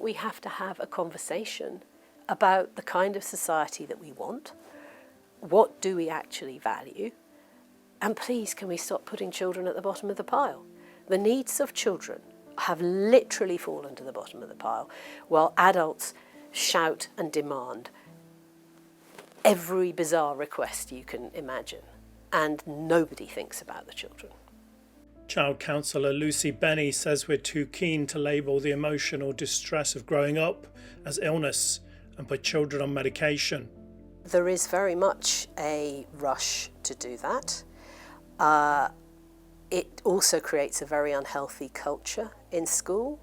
we have to have a conversation about the kind of society that we want. What do we actually value? And please, can we stop putting children at the bottom of the pile? The needs of children have literally fallen to the bottom of the pile, while adults shout and demand every bizarre request you can imagine, and nobody thinks about the children. Child counsellor Lucy Beney says we're too keen to label the emotional distress of growing up as illness and put children on medication. There is very much a rush to do that. It also creates a very unhealthy culture in school.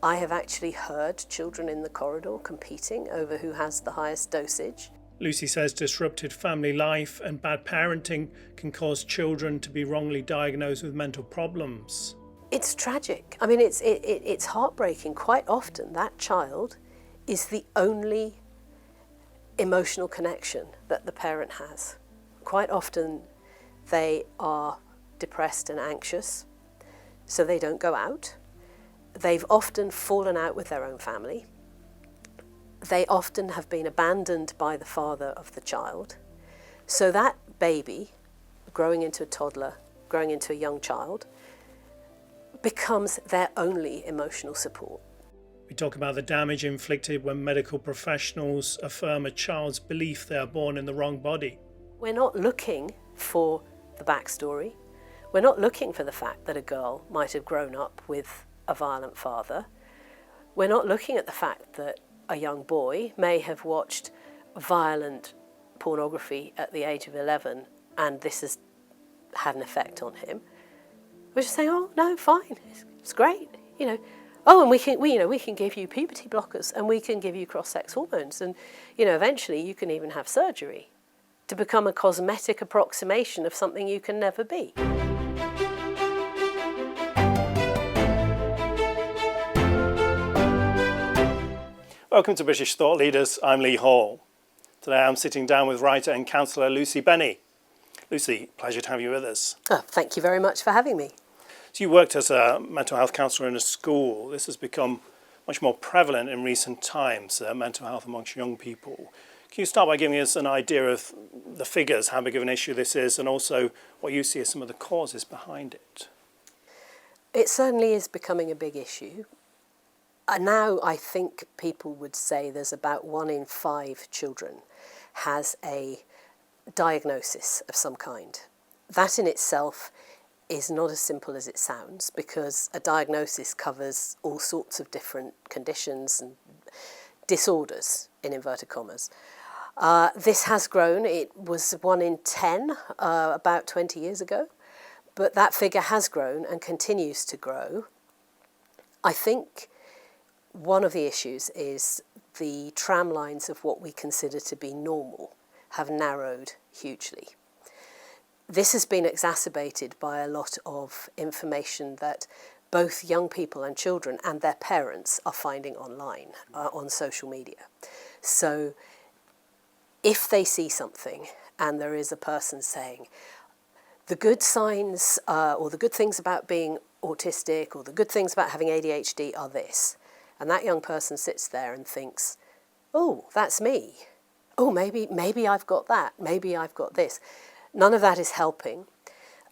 I have actually heard children in the corridor competing over who has the highest dosage. Lucy says disrupted family life and bad parenting can cause children to be wrongly diagnosed with mental problems. It's tragic. I mean, it's heartbreaking. Quite often that child is the only emotional connection that the parent has. Quite often they are depressed and anxious, so they don't go out. They've often fallen out with their own family. They often have been abandoned by the father of the child. So that baby, growing into a toddler, growing into a young child, becomes their only emotional support. We talk about the damage inflicted when medical professionals affirm a child's belief they are born in the wrong body. We're not looking for the backstory. We're not looking for the fact that a girl might have grown up with a violent father. We're not looking at the fact that a young boy may have watched violent pornography at the age of 11 and this has had an effect on him. We're just saying, oh no, fine, it's great, you know. Oh, and we can give you puberty blockers and we can give you cross-sex hormones, and eventually you can even have surgery to become a cosmetic approximation of something you can never be. Welcome to British Thought Leaders. I'm Lee Hall. Today I'm sitting down with writer and counsellor Lucy Beney. Lucy, pleasure to have you with us. Oh, thank you very much for having me. So you worked as a mental health counsellor in a school. This has become much more prevalent in recent times, mental health amongst young people. Can you start by giving us an idea of the figures, how big of an issue this is, and also what you see as some of the causes behind it? It certainly is becoming a big issue. Now I think people would say there's about 1 in 5 children has a diagnosis of some kind. That in itself is not as simple as it sounds, because a diagnosis covers all sorts of different conditions and disorders, in inverted commas. This has grown. It was 1 in 10 about 20 years ago, but that figure has grown and continues to grow. I think one of the issues is the tram lines of what we consider to be normal have narrowed hugely. This has been exacerbated by a lot of information that both young people and children and their parents are finding online, on social media. So if they see something and there is a person saying, the good signs or the good things about being autistic or the good things about having ADHD are this, and that young person sits there and thinks, oh, that's me. Oh, maybe I've got that. Maybe I've got this. None of that is helping.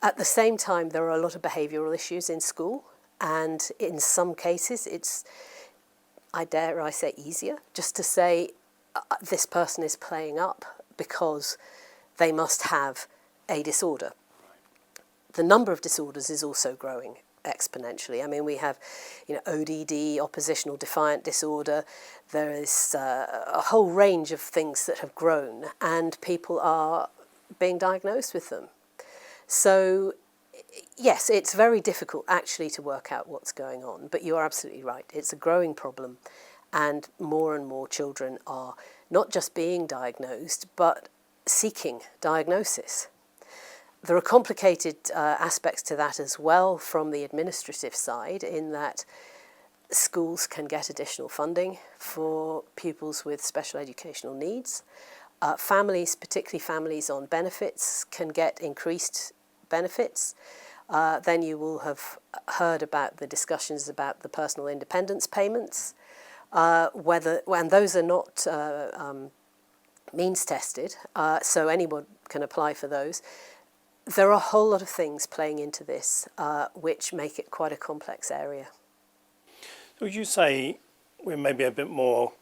At the same time, there are a lot of behavioural issues in school, and in some cases it's, I dare say, easier just to say this person is playing up because they must have a disorder. The number of disorders is also growing exponentially. I mean, we have, ODD, oppositional defiant disorder. There is a whole range of things that have grown, and people are being diagnosed with them. So, yes, it's very difficult actually to work out what's going on, but you are absolutely right. It's a growing problem, and more children are not just being diagnosed, but seeking diagnosis. There are complicated aspects to that as well from the administrative side, in that schools can get additional funding for pupils with special educational needs. Families, particularly families on benefits, can get increased benefits. Then you will have heard about the discussions about the personal independence payments. and those are not means tested, so anyone can apply for those. There are a whole lot of things playing into this, which make it quite a complex area. Would you say we're maybe a bit more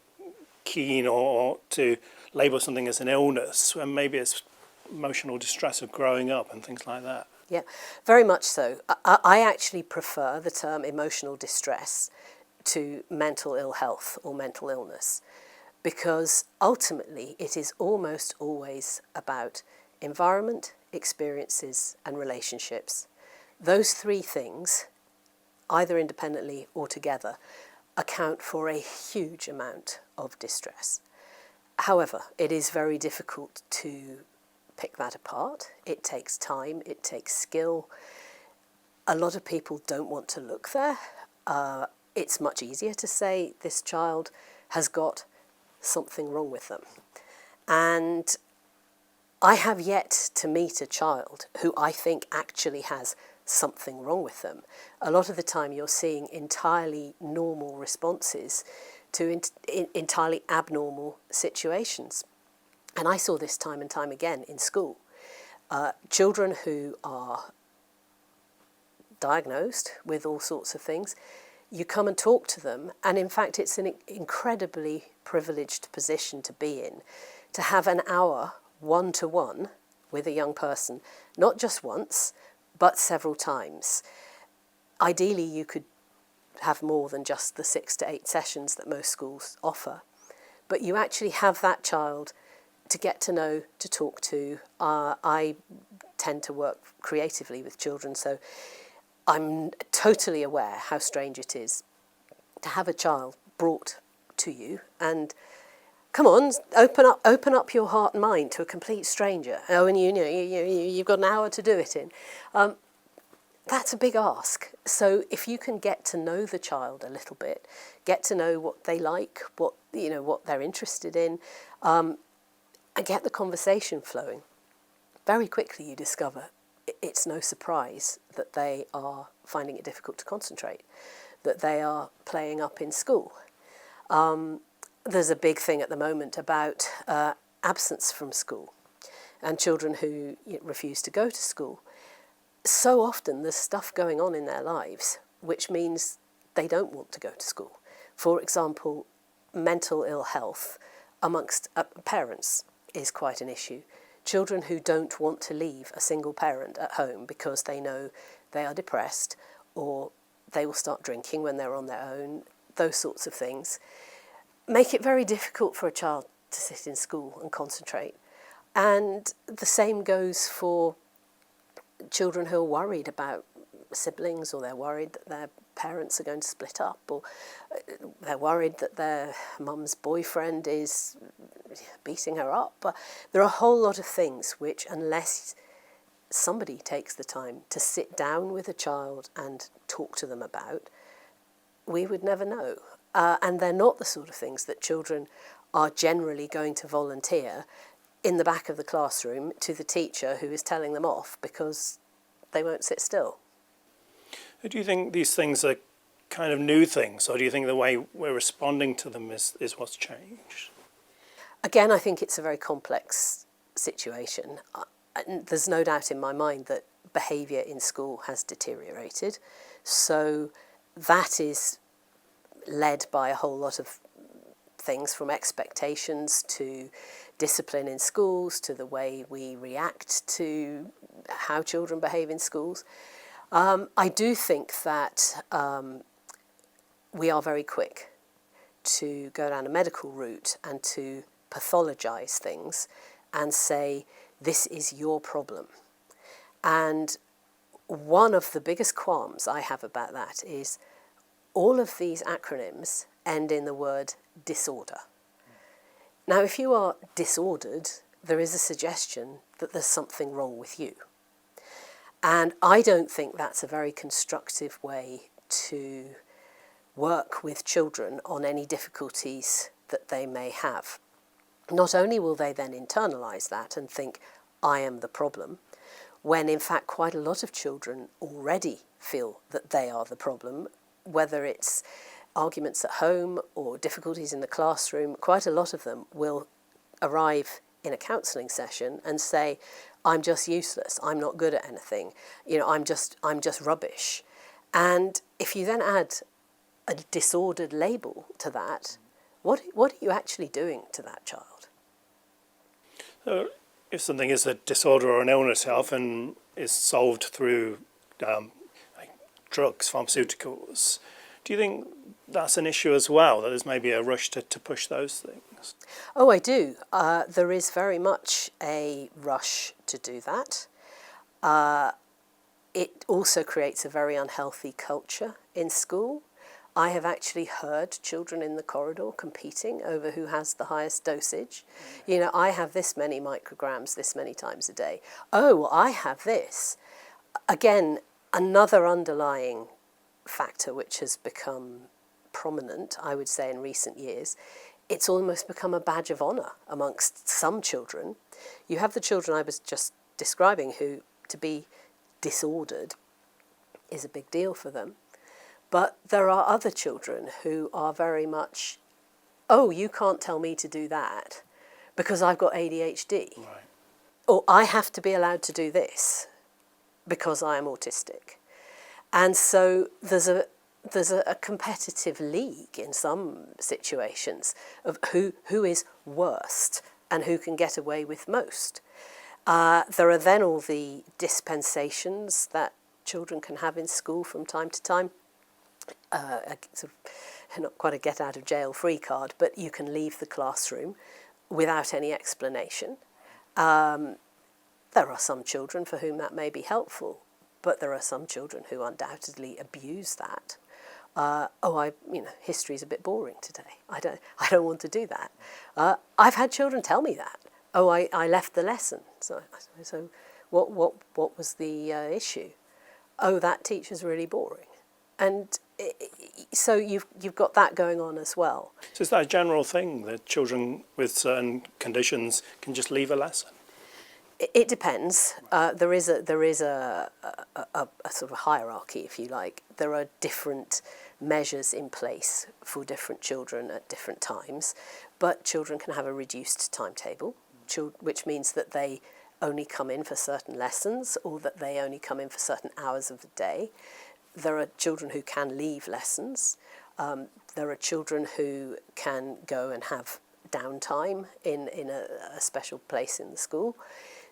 keen or to label something as an illness when maybe it's emotional distress of growing up and things like that? Yeah, very much so. I actually prefer the term emotional distress to mental ill health or mental illness, because ultimately it is almost always about environment, experiences and relationships. Those three things, either independently or together, account for a huge amount of distress. However, it is very difficult to pick that apart. It takes time, it takes skill. A lot of people don't want to look there. It's much easier to say this child has got something wrong with them. And I have yet to meet a child who I think actually has something wrong with them. A lot of the time you're seeing entirely normal responses to entirely abnormal situations. And I saw this time and time again in school. Children who are diagnosed with all sorts of things, you come and talk to them, and in fact it's an incredibly privileged position to be in, to have an hour one-to-one with a young person, not just once, but several times. Ideally, you could have more than just the 6 to 8 sessions that most schools offer, but you actually have that child to get to know, to talk to. I tend to work creatively with children, so I'm totally aware how strange it is to have a child brought to you and come on, open up your heart and mind to a complete stranger. Oh, and you've got an hour to do it in. That's a big ask. So if you can get to know the child a little bit, get to know what they like, what they're interested in, and get the conversation flowing, very quickly you discover it's no surprise that they are finding it difficult to concentrate, that they are playing up in school. There's a big thing at the moment about absence from school and children who refuse to go to school. So often there's stuff going on in their lives which means they don't want to go to school. For example, mental ill health amongst parents is quite an issue. Children who don't want to leave a single parent at home because they know they are depressed or they will start drinking when they're on their own, those sorts of things, make it very difficult for a child to sit in school and concentrate. And the same goes for children who are worried about siblings, or they're worried that their parents are going to split up, or they're worried that their mum's boyfriend is beating her up. But there are a whole lot of things which, unless somebody takes the time to sit down with a child and talk to them about, we would never know. And they're not the sort of things that children are generally going to volunteer in the back of the classroom to the teacher who is telling them off because they won't sit still. Do you think these things are kind of new things, or do you think the way we're responding to them is what's changed? Again, I think it's a very complex situation. There's no doubt in my mind that behaviour in school has deteriorated. So that is led by a whole lot of things, from expectations to discipline in schools to the way we react to how children behave in schools. I do think that we are very quick to go down a medical route and to pathologise things and say, this is your problem. And one of the biggest qualms I have about that is all of these acronyms end in the word disorder. Now, if you are disordered, there is a suggestion that there's something wrong with you. And I don't think that's a very constructive way to work with children on any difficulties that they may have. Not only will they then internalise that and think, I am the problem, when in fact quite a lot of children already feel that they are the problem, whether it's arguments at home or difficulties in the classroom, quite a lot of them will arrive in a counselling session and say, I'm just useless, I'm not good at anything, I'm just rubbish. And if you then add a disordered label to that, what are you actually doing to that child? So if something is a disorder or an illness health and is solved through like drugs, pharmaceuticals, do you think that's an issue as well, that there's maybe a rush to push those things? Oh, I do. There is very much a rush to do that. It also creates a very unhealthy culture in school. I have actually heard children in the corridor competing over who has the highest dosage. I have this many micrograms this many times a day. Oh, well, I have this. Again, another underlying factor which has become prominent, I would say, in recent years, it's almost become a badge of honour amongst some children. You have the children I was just describing who, to be disordered is a big deal for them. But there are other children who are very much, oh, you can't tell me to do that because I've got ADHD. Right. Or I have to be allowed to do this because I am autistic. And so there's a competitive league in some situations of who is worst and who can get away with most. There are then all the dispensations that children can have in school from time to time. Sort of, not quite a get out of jail free card, but you can leave the classroom without any explanation. There are some children for whom that may be helpful, but there are some children who undoubtedly abuse that. History's a bit boring today. I don't want to do that. I've had children tell me that. Oh, I left the lesson. So what was the issue? Oh, that teacher's really boring. And so you've got that going on as well. So is that a general thing, that children with certain conditions can just leave a lesson? It depends. There is a sort of hierarchy, if you like. There are different measures in place for different children at different times, but children can have a reduced timetable, which means that they only come in for certain lessons or that they only come in for certain hours of the day. There are children who can leave lessons. There are children who can go and have downtime in a special place in the school.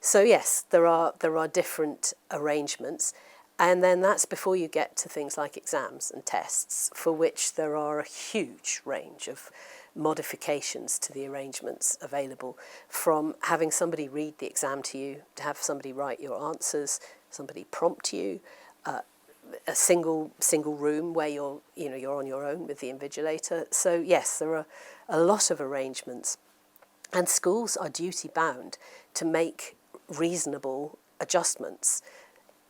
So yes, there are different arrangements, and then that's before you get to things like exams and tests, for which there are a huge range of modifications to the arrangements available, from having somebody read the exam to you, to have somebody write your answers, somebody prompt you, a single room where you're on your own with the invigilator. So yes, there are a lot of arrangements, and schools are duty bound to make reasonable adjustments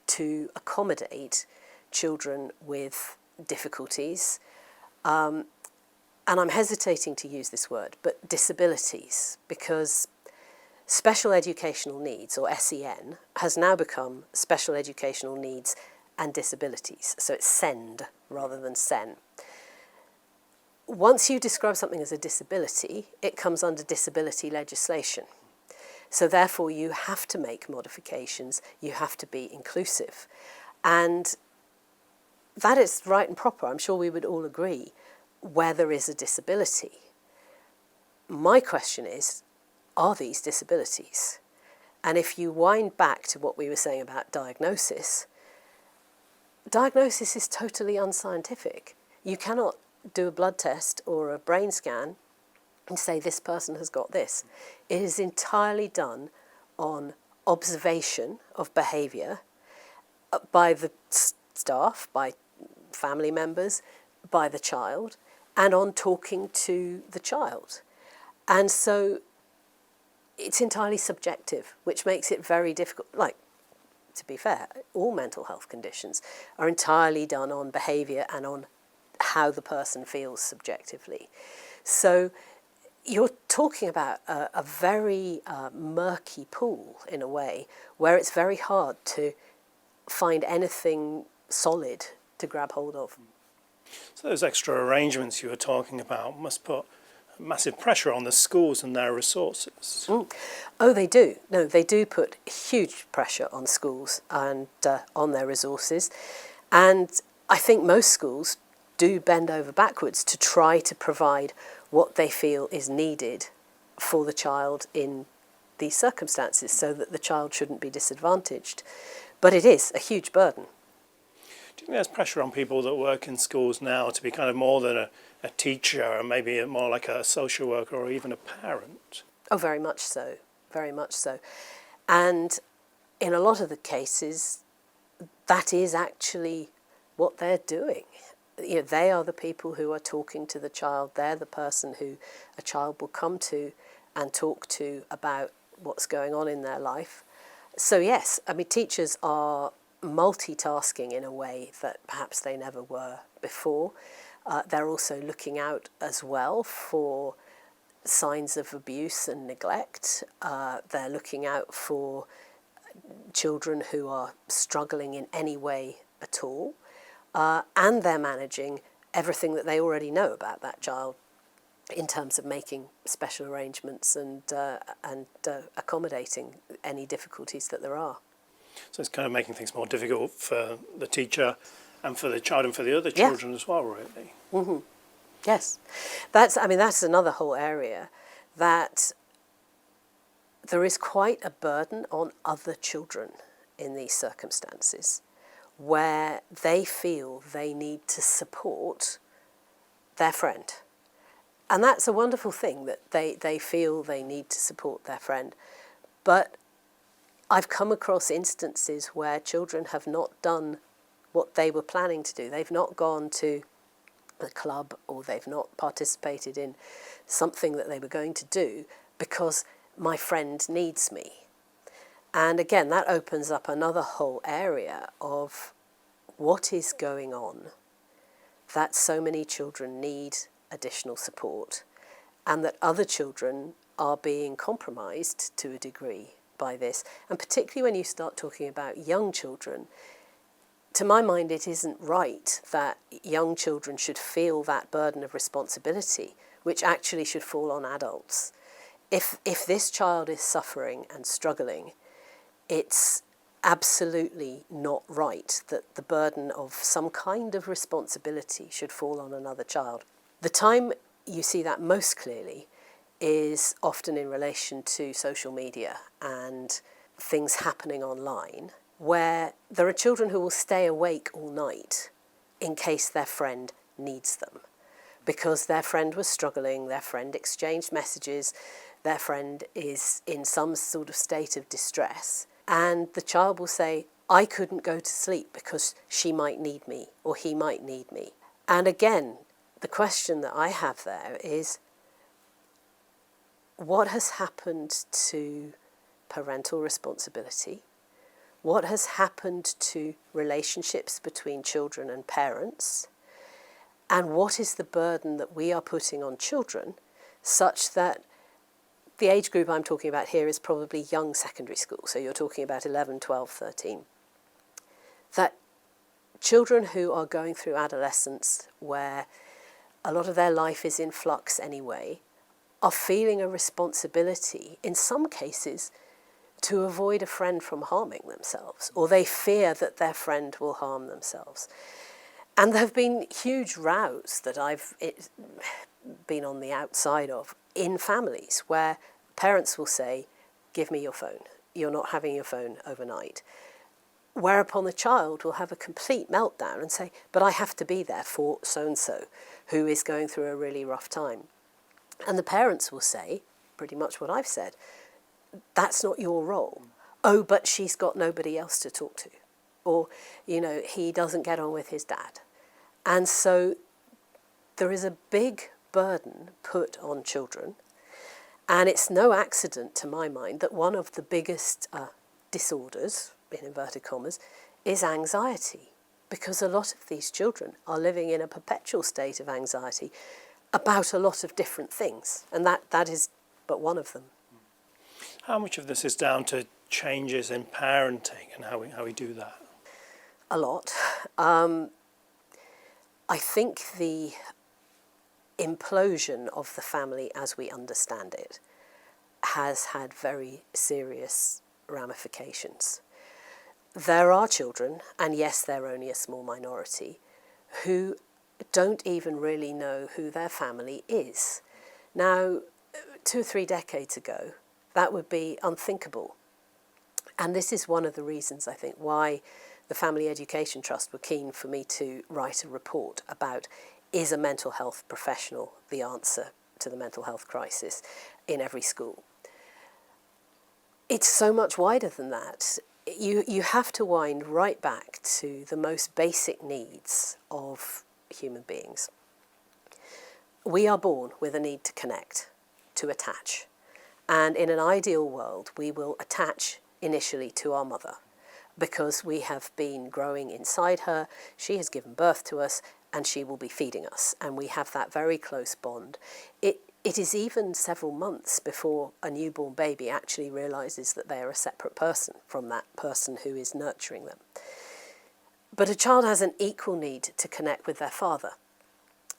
to accommodate children with difficulties, and I'm hesitating to use this word, but disabilities, because special educational needs, or SEN, has now become special educational needs and disabilities. So it's SEND rather than SEN. Once you describe something as a disability, it comes under disability legislation. So therefore you have to make modifications, you have to be inclusive. And that is right and proper. I'm sure we would all agree where there is a disability. My question is, are these disabilities? And if you wind back to what we were saying about diagnosis is totally unscientific. You cannot do a blood test or a brain scan and say this person has got this. It is entirely done on observation of behaviour by the staff, by family members, by the child, and on talking to the child. And so it's entirely subjective, which makes it very difficult. Like, to be fair, all mental health conditions are entirely done on behaviour and on how the person feels subjectively. So you're talking about a very murky pool, in a way, where it's very hard to find anything solid to grab hold of. So those extra arrangements you were talking about must put massive pressure on the schools and their resources. Oh, they do. No, they do put huge pressure on schools and on their resources. And I think most schools do bend over backwards to try to provide what they feel is needed for the child in these circumstances so that the child shouldn't be disadvantaged. But it is a huge burden. Do you think there's pressure on people that work in schools now to be kind of more than a teacher and maybe more like a social worker or even a parent? Oh, very much so. Very much so. And in a lot of the cases, that is actually what they're doing. You know, they are the people who are talking to the child. They're the person who a child will come to and talk to about what's going on in their life. So yes, I mean, teachers are multitasking in a way that perhaps they never were before. They're also looking out as well for signs of abuse and neglect. They're looking out for children who are struggling in any way at all. And they're managing everything that they already know about that child in terms of making special arrangements and accommodating any difficulties that there are. So it's kind of making things more difficult for the teacher and for the child and for the other children as well, really. Mm-hmm. Yes. That's another whole area that there is quite a burden on other children in these circumstances where they feel they need to support their friend. And that's a wonderful thing that they feel they need to support their friend. But I've come across instances where children have not done what they were planning to do. They've not gone to a club or they've not participated in something that they were going to do because my friend needs me. And again, that opens up another whole area of what is going on that so many children need additional support and that other children are being compromised to a degree by this. And particularly when you start talking about young children, to my mind, it isn't right that young children should feel that burden of responsibility, which actually should fall on adults. If this child is suffering and struggling, it's absolutely not right that the burden of some kind of responsibility should fall on another child. The time you see that most clearly is often in relation to social media and things happening online, where there are children who will stay awake all night in case their friend needs them, because their friend was struggling, their friend exchanged messages, their friend is in some sort of state of distress, and the child will say, I couldn't go to sleep because she might need me or he might need me. And again, the question that I have there is, what has happened to parental responsibility? What has happened to relationships between children and parents? And what is the burden that we are putting on children such that the age group I'm talking about here is probably young secondary school, so you're talking about 11, 12, 13. That children who are going through adolescence where a lot of their life is in flux anyway, are feeling a responsibility, in some cases, to avoid a friend from harming themselves, or they fear that their friend will harm themselves. And there have been huge rows that I've been on the outside of in families where parents will say, give me your phone, you're not having your phone overnight. Whereupon the child will have a complete meltdown and say, but I have to be there for so-and-so who is going through a really rough time. And the parents will say, pretty much what I've said, that's not your role. Oh, but she's got nobody else to talk to. Or, he doesn't get on with his dad. And so there is a big burden put on children. And it's no accident, to my mind, that one of the biggest disorders, in inverted commas, is anxiety. Because a lot of these children are living in a perpetual state of anxiety about a lot of different things. And that is but one of them. How much of this is down to changes in parenting and how we do that? A lot. I think the implosion of the family as we understand it has had very serious ramifications. There are children, and yes, they're only a small minority, who don't even really know who their family is. Now, 2 or 3 decades ago, that would be unthinkable. And this is one of the reasons, I think, why the Family Education Trust were keen for me to write a report about, is a mental health professional the answer to the mental health crisis in every school? It's so much wider than that. You have to wind right back to the most basic needs of human beings. We are born with a need to connect, to attach. And in an ideal world, we will attach initially to our mother because we have been growing inside her, she has given birth to us, and she will be feeding us. And we have that very close bond. It is even several months before a newborn baby actually realises that they are a separate person from that person who is nurturing them. But a child has an equal need to connect with their father.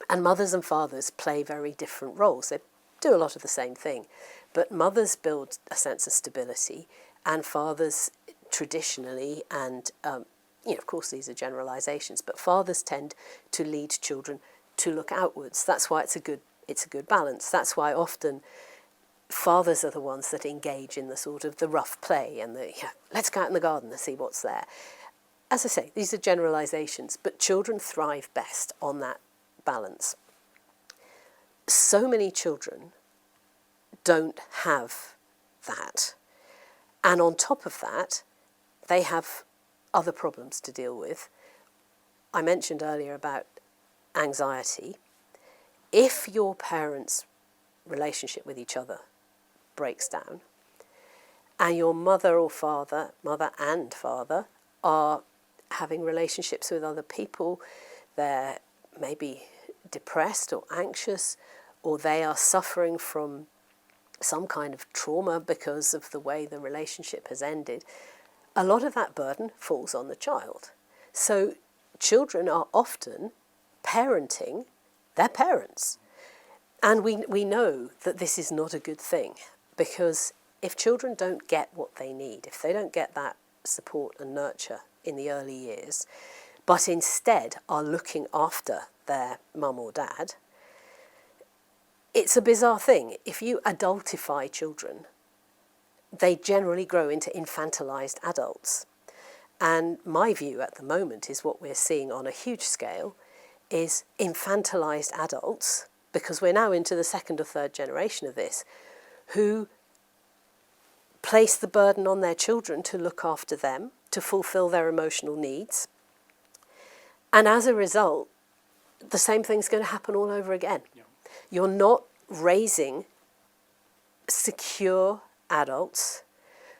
And mothers and fathers play very different roles. They do a lot of the same thing. But mothers build a sense of stability, and fathers traditionally, and of course these are generalisations, but fathers tend to lead children to look outwards. That's why it's a good balance. That's why often fathers are the ones that engage in the sort of the rough play and let's go out in the garden and see what's there. As I say, these are generalisations, but children thrive best on that balance. So many children don't have that. And on top of that, they have other problems to deal with. I mentioned earlier about anxiety. If your parents' relationship with each other breaks down, and your mother and father, are having relationships with other people, they're maybe depressed or anxious, or they are suffering from some kind of trauma because of the way the relationship has ended, a lot of that burden falls on the child. So children are often parenting their parents. And we know that this is not a good thing, because if children don't get what they need, if they don't get that support and nurture in the early years, but instead are looking after their mum or dad, it's a bizarre thing. If you adultify children, they generally grow into infantilized adults. And my view at the moment is what we're seeing on a huge scale is infantilized adults, because we're now into the 2nd or 3rd generation of this, who place the burden on their children to look after them, to fulfill their emotional needs. And as a result, the same thing's going to happen all over again. Yeah. You're not raising secure adults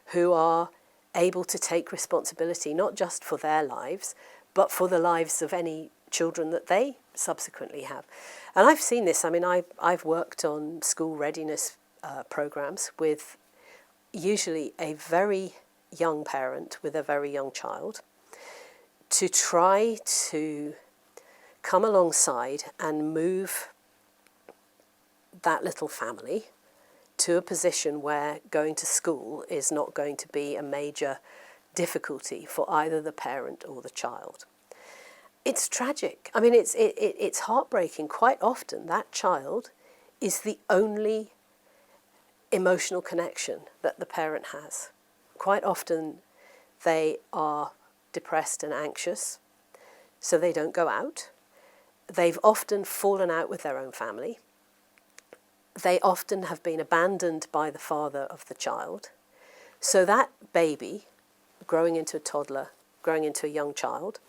who are able to take responsibility, not just for their lives, but for the lives of any children that they subsequently have. And I've seen this. I mean, I've worked on school readiness programs with usually a very young parent with a very young child, to try to come alongside and move that little family to a position where going to school is not going to be a major difficulty for either the parent or the child. It's tragic. I mean, it's heartbreaking. Quite often that child is the only emotional connection that the parent has. Quite often they are depressed and anxious, so they don't go out. They've often fallen out with their own family. They often have been abandoned by the father of the child. So that baby, growing into a toddler, growing into a young child,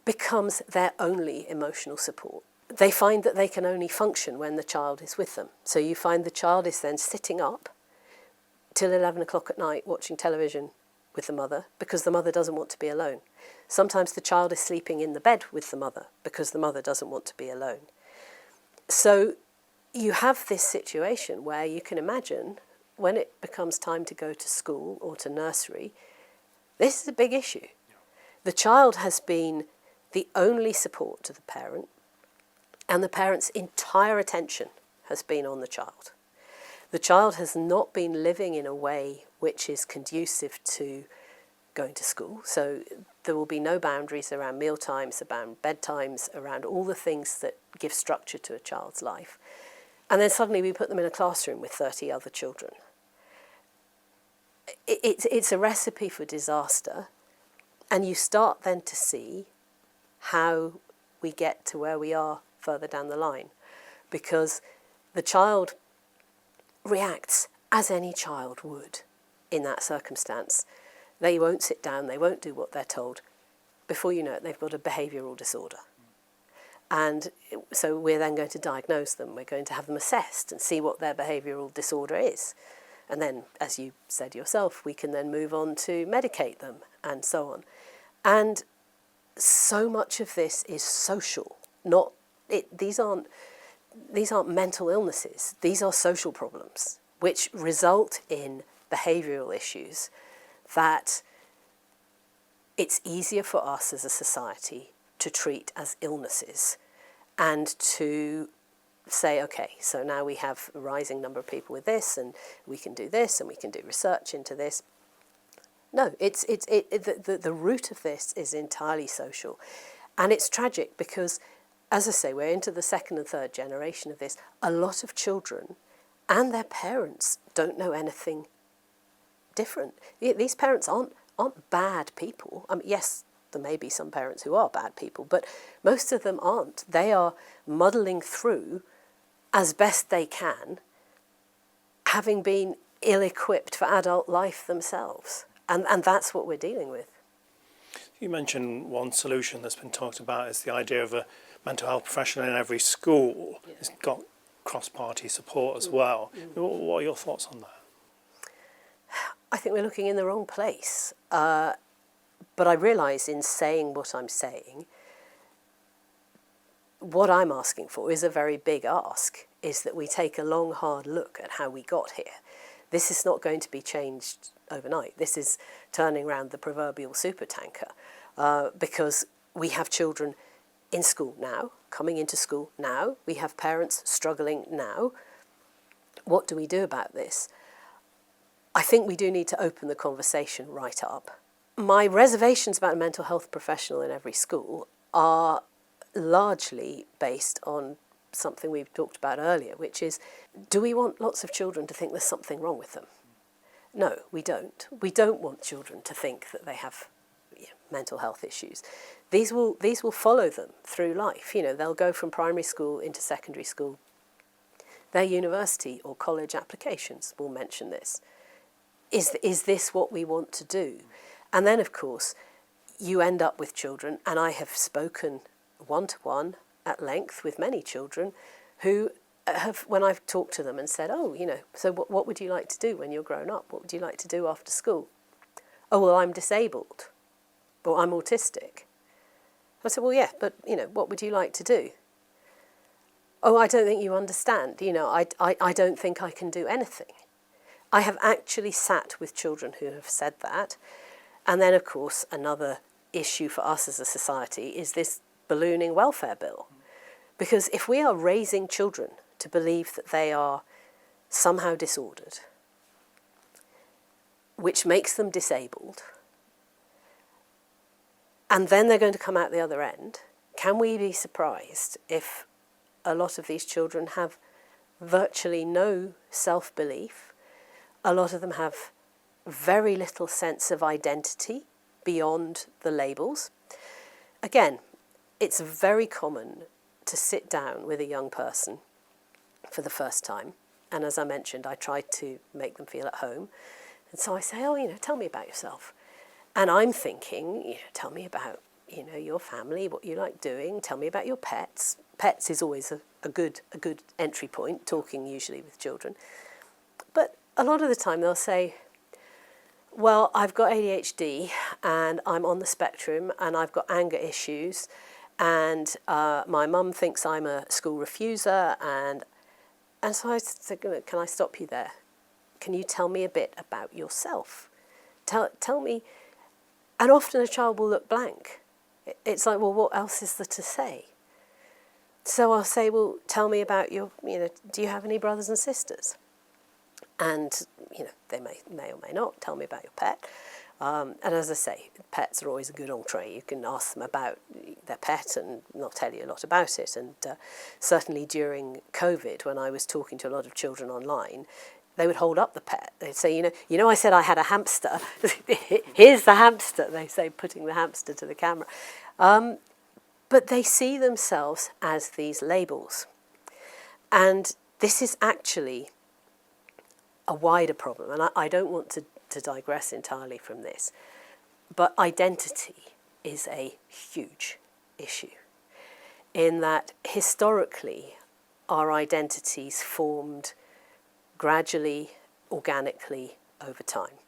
becomes their only emotional support. They find that they can only function when the child is with them. So you find the child is then sitting up till 11 o'clock at night watching television with the mother because the mother doesn't want to be alone. Sometimes the child is sleeping in the bed with the mother because the mother doesn't want to be alone. So you have this situation where you can imagine when it becomes time to go to school or to nursery, this is a big issue. The child has been the only support to the parent, and the parent's entire attention has been on the child. The child has not been living in a way which is conducive to going to school. So there will be no boundaries around meal times, around bedtimes, around all the things that give structure to a child's life. And then suddenly we put them in a classroom with 30 other children. It's a recipe for disaster. And you start then to see how we get to where we are further down the line. Because the child reacts as any child would in that circumstance. They won't sit down, they won't do what they're told. Before you know it, they've got a behavioural disorder. And so we're then going to diagnose them. We're going to have them assessed and see what their behavioural disorder is. And then, as you said yourself, we can then move on to medicate them and so on. And so much of this is social. These aren't mental illnesses. These are social problems which result in behavioural issues that it's easier for us as a society to treat as illnesses and to say, okay, so now we have a rising number of people with this and we can do this and we can do research into this. No, the root of this is entirely social. And it's tragic because, as I say, we're into the second and third generation of this. A lot of children and their parents don't know anything different. These parents aren't bad people. I mean, yes, there may be some parents who are bad people, but most of them aren't. They are muddling through as best they can, having been ill-equipped for adult life themselves. And that's what we're dealing with. You mentioned one solution that's been talked about is the idea of a mental health professional in every school. Yeah. It's got cross-party support as well. What are your thoughts on that? I think we're looking in the wrong place. But I realise in saying what I'm saying, what I'm asking for is a very big ask, is that we take a long, hard look at how we got here. This is not going to be changed overnight. This is turning around the proverbial supertanker because we have children in school now, coming into school now. We have parents struggling now. What do we do about this? I think we do need to open the conversation right up. My reservations about a mental health professional in every school are largely based on something we've talked about earlier, which is, do we want lots of children to think there's something wrong with them? No, we don't. We don't want children to think that they have mental health issues. These will follow them through life. They'll go from primary school into secondary school. Their university or college applications will mention this. Is this what we want to do? And then, of course, you end up with children, and I have spoken one-to-one at length with many children who have, when I've talked to them and said, so what would you like to do when you're grown up? What would you like to do after school? Oh, well, I'm disabled, or I'm autistic. I said, well, yeah, but, what would you like to do? Oh, I don't think you understand. I don't think I can do anything. I have actually sat with children who have said that. And then, of course, another issue for us as a society is this ballooning welfare bill. Because if we are raising children to believe that they are somehow disordered, which makes them disabled, and then they're going to come out the other end, can we be surprised if a lot of these children have virtually no self-belief? A lot of them have very little sense of identity beyond the labels. Again, it's very common to sit down with a young person for the first time. And as I mentioned, I try to make them feel at home. And so I say, tell me about yourself. And I'm thinking, tell me about, your family, what you like doing. Tell me about your pets. Pets is always a good entry point, talking usually with children. But a lot of the time they'll say, well, I've got ADHD and I'm on the spectrum and I've got anger issues and my mum thinks I'm a school refuser and so I said, can I stop you there? Can you tell me a bit about yourself? Tell me. And often a child will look blank It's like, well, what else is there to say? So I'll say, well, tell me about your, do you have any brothers and sisters? And, they may or may not tell me about your pet. And as I say, pets are always a good entree. You can ask them about their pet and they'll tell you a lot about it. And certainly during COVID, when I was talking to a lot of children online, they would hold up the pet. They'd say, I said I had a hamster. Here's the hamster, they say, putting the hamster to the camera. But they see themselves as these labels. And this is actually a wider problem. And I don't want to digress entirely from this. But identity is a huge issue, in that historically our identities formed gradually, organically over time.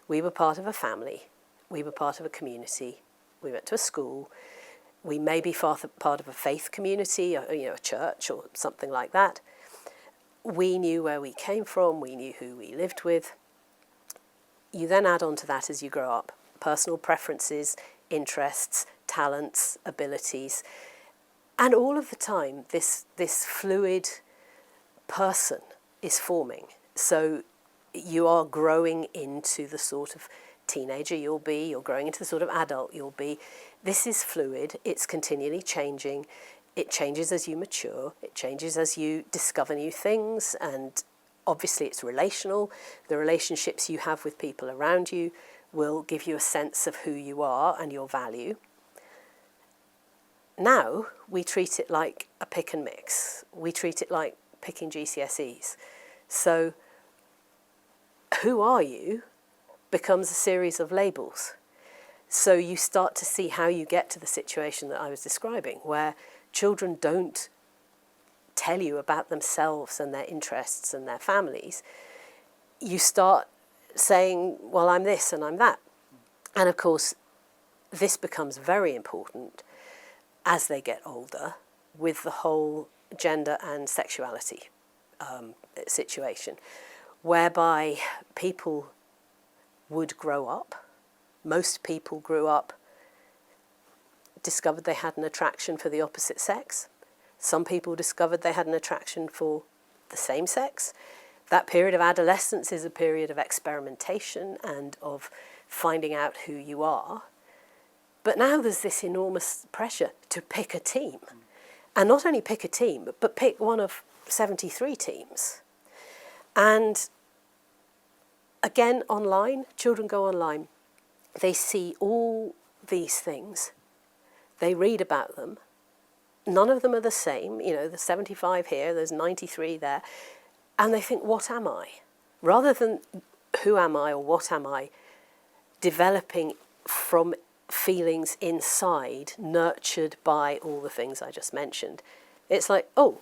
We were part of a family, we were part of a community, we went to a school, we may be part of a faith community, a church or something like that. We knew where we came from, we knew who we lived with. You then add on to that as you grow up, personal preferences, interests, talents, abilities, and all of the time this fluid person is forming. So you are growing into the sort of teenager you'll be, you're growing into the sort of adult you'll be. This is fluid, it's continually changing, it changes as you mature, it changes as you discover new things, and obviously it's relational. The relationships you have with people around you will give you a sense of who you are and your value. Now we treat it like a pick and mix. We treat it like picking GCSEs. So who are you becomes a series of labels. So you start to see how you get to the situation that I was describing, where children don't tell you about themselves and their interests and their families. You start saying, well, I'm this and I'm that. And of course, this becomes very important as they get older with the whole gender and sexuality situation, whereby people would grow up. Most people grew up, discovered they had an attraction for the opposite sex. Some people discovered they had an attraction for the same sex. That period of adolescence is a period of experimentation and of finding out who you are. But now there's this enormous pressure to pick a team. And not only pick a team, but pick one of 73 teams. And again, online, children go online. They see all these things. They read about them. None of them are the same. There's 75 here, there's 93 there. And they think, what am I? Rather than who am I or what am I, developing from feelings inside, nurtured by all the things I just mentioned. It's like, well,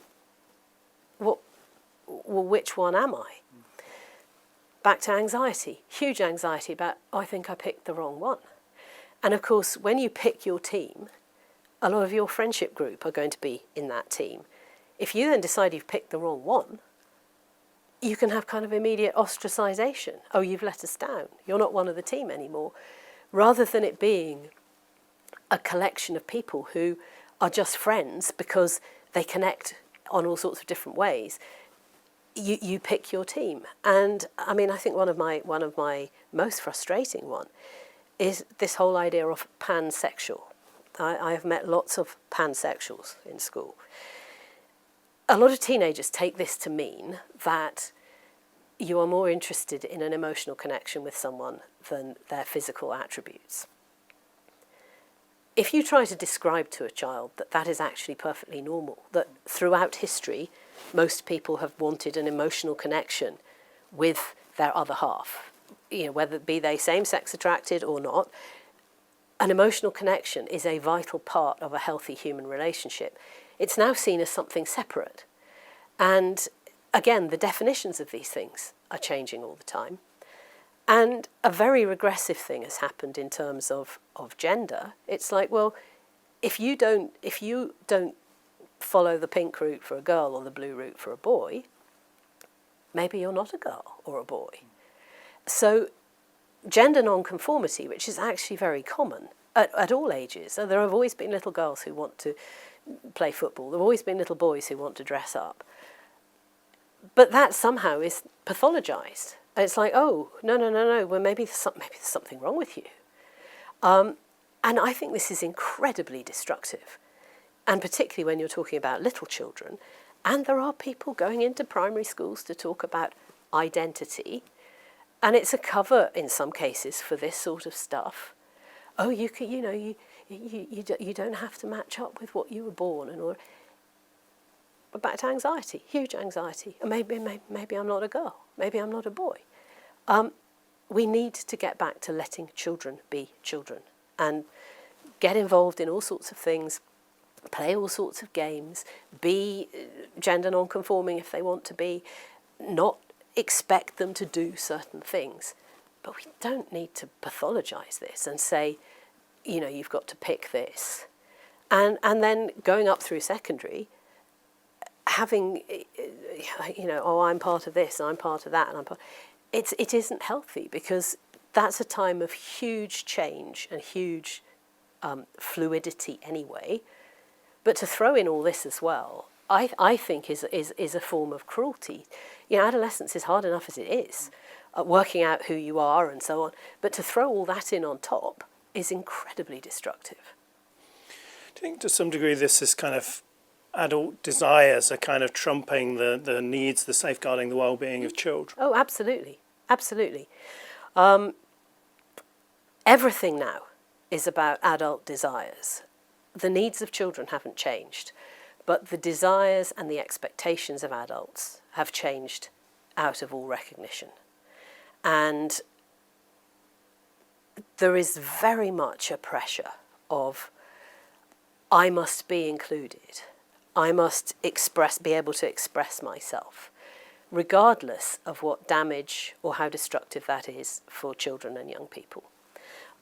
which one am I? Back to anxiety, huge anxiety about, I think I picked the wrong one. And of course, when you pick your team, a lot of your friendship group are going to be in that team. If you then decide you've picked the wrong one, you can have kind of immediate ostracization. Oh, you've let us down. You're not one of the team anymore. Rather than it being a collection of people who are just friends because they connect on all sorts of different ways, you pick your team. And I mean, I think one of my most frustrating one is this whole idea of pansexual. I have met lots of pansexuals in school. A lot of teenagers take this to mean that you are more interested in an emotional connection with someone than their physical attributes. If you try to describe to a child that that is actually perfectly normal, that throughout history most people have wanted an emotional connection with their other half, whether be they same-sex attracted or not, an emotional connection is a vital part of a healthy human relationship. It's now seen as something separate. And again, the definitions of these things are changing all the time. And a very regressive thing has happened in terms of gender. It's like, well, if you don't follow the pink route for a girl or the blue route for a boy, maybe you're not a girl or a boy. So gender non-conformity, which is actually very common, at all ages. So there have always been little girls who want to play football. There have always been little boys who want to dress up. But that somehow is pathologised. It's like, oh, no, well, maybe there's something wrong with you. And I think this is incredibly destructive. And particularly when you're talking about little children. And there are people going into primary schools to talk about identity. And it's a cover, in some cases, for this sort of stuff. Oh, you don't have to match up with what you were born and all. But back to anxiety, huge anxiety. And maybe I'm not a girl. Maybe I'm not a boy. We need to get back to letting children be children and get involved in all sorts of things, play all sorts of games, be gender non-conforming if they want to be, not expect them to do certain things. But we don't need to pathologise this and say, you've got to pick this. And then going up through secondary, having, I'm part of this, and I'm part of that, and it isn't healthy, because that's a time of huge change and huge fluidity anyway. But to throw in all this as well, I think is a form of cruelty. Adolescence is hard enough as it is, working out who you are and so on. But to throw all that in on top is incredibly destructive. Do you think to some degree this is kind of adult desires are kind of trumping the needs, the safeguarding, the well-being of children? Oh, absolutely. Absolutely. Everything now is about adult desires. The needs of children haven't changed, but the desires and the expectations of adults have changed out of all recognition. And there is very much a pressure of, I must be included. I must be able to express myself, regardless of what damage or how destructive that is for children and young people.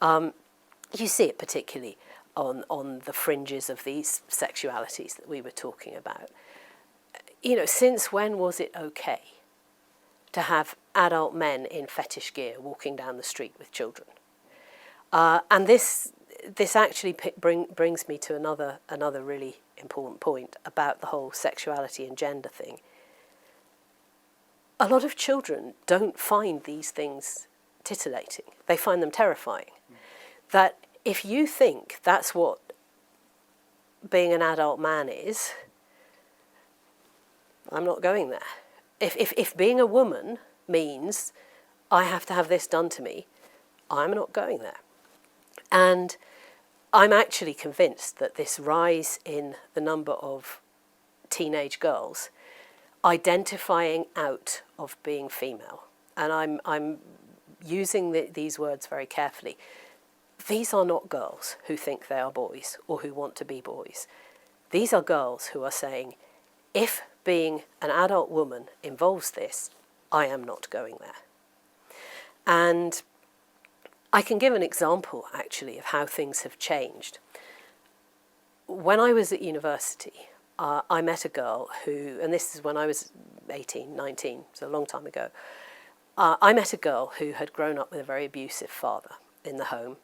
You see it particularly on the fringes of these sexualities that we were talking about. Since when was it okay to have adult men in fetish gear walking down the street with children? And this actually brings me to another really important point about the whole sexuality and gender thing. A lot of children don't find these things titillating. They find them terrifying. That if you think that's what being an adult man is, I'm not going there. If being a woman means I have to have this done to me, I'm not going there. And I'm actually convinced that this rise in the number of teenage girls identifying out of being female, and I'm using these words very carefully. These are not girls who think they are boys or who want to be boys. These are girls who are saying, if being an adult woman involves this, I am not going there. And I can give an example, actually, of how things have changed. When I was at university, I met a girl who, and this is when I was 18, 19, so a long time ago, I met a girl who had grown up with a very abusive father in the home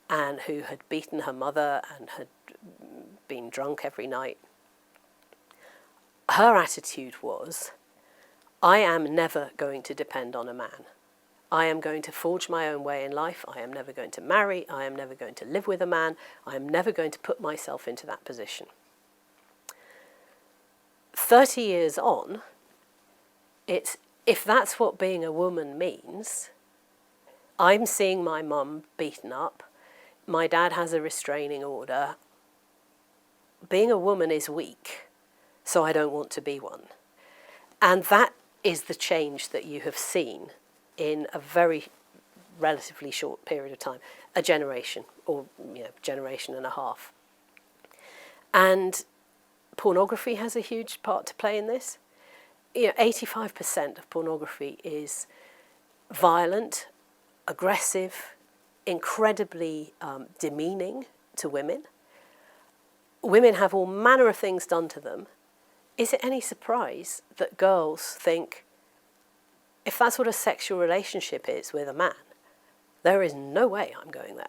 and who had beaten her mother and had been drunk every night. Her attitude was, I am never going to depend on a man. I am going to forge my own way in life. I am never going to marry. I am never going to live with a man. I am never going to put myself into that position. 30 years on, if that's what being a woman means, I'm seeing my mum beaten up. My dad has a restraining order. Being a woman is weak, so I don't want to be one. And that is the change that you have seen in a very relatively short period of time, a generation or generation and a half. And pornography has a huge part to play in this. 85% of pornography is violent, aggressive, incredibly demeaning to women. Women have all manner of things done to them. Is it any surprise that girls think, if that's what a sexual relationship is with a man, there is no way I'm going there?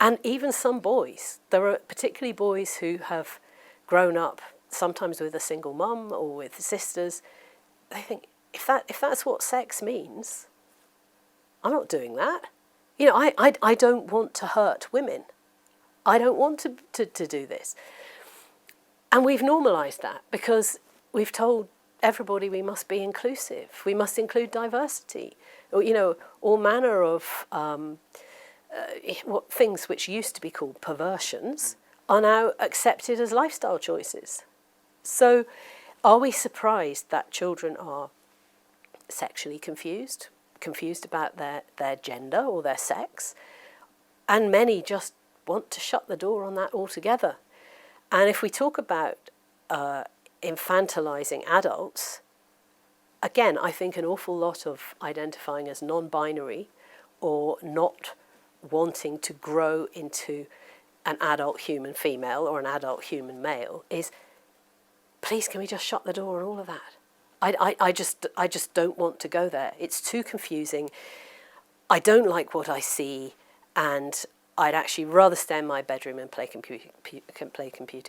And even some boys, there are particularly boys who have grown up sometimes with a single mum or with sisters, they think, if that's what sex means, I'm not doing that. You know, I don't want to hurt women. I don't want to do this. And we've normalised that because we've told everybody we must be inclusive. We must include diversity. Or, you know, all manner of what things which used to be called perversions are now accepted as lifestyle choices. So are we surprised that children are sexually confused about their gender or their sex? And many just want to shut the door on that altogether. And if we talk about infantilizing adults, again, I think an awful lot of identifying as non-binary or not wanting to grow into an adult human female or an adult human male is, please, can we just shut the door on all of that? I just don't want to go there. It's too confusing. I don't like what I see, and I'd actually rather stay in my bedroom and play computer